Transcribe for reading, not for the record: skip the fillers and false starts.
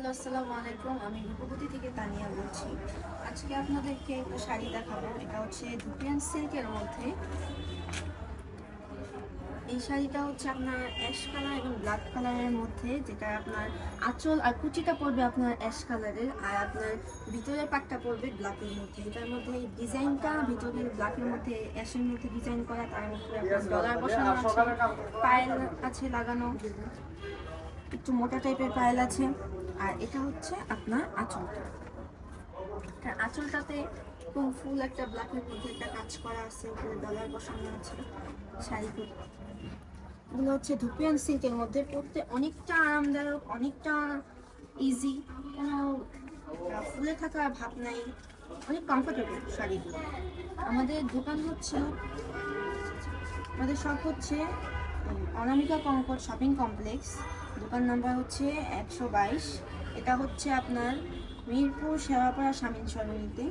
Hello, আসসালামু আলাইকুম। আমি রূপবতী থেকে তানিয়া বলছি। আজকে আপনাদেরকে একটা শাড়ি দেখাবো। এটা হচ্ছে ধুপিয়ান সিল্কের মধ্যে। এই শাড়িটা হচ্ছে আপনার অ্যাশ কালার এবং ব্ল্যাক কালারের মধ্যে, যেটা আপনার আঁচল আর কুচিটা পড়বে আপনার অ্যাশ কালারের, আর আপনার ভিতরের পাটটা পড়বে ব্ল্যাকের মধ্যে। এটার মধ্যে এই ডিজাইনটা ভিতরের ব্ল্যাকের মধ্যে অ্যাশের মধ্যে ডিজাইন করা, তার মধ্যে আপনার ডলার বসানো আছে, পায়েল আছে লাগানো, একটু মোটা টাইপের পায়েল আছে। আর এটা হচ্ছে আপনার আঁচলটা। আঁচলটাতে খুব ফুল একটা ব্ল্যাকের মধ্যে একটা কাজ করা আছে, উপরে ডলার বসানো আছে। শাড়িগুলো হচ্ছে ধুপিয়ান সিল্কের মধ্যে, পরতে অনেকটা আরামদায়ক, অনেকটা ইজি, কোনো ফুলে থাকা ভাব নাই, অনেক কমফোর্টেবল শাড়িগুলো। আমাদের দোকান হচ্ছে, আমাদের শপ হচ্ছে অনামিকা কনকর্ড শপিং কমপ্লেক্স। দোকান নাম্বার হচ্ছে 122। এটা হচ্ছে আপনার মিরপুর সেবাপাড়া শামীম সরণিতে।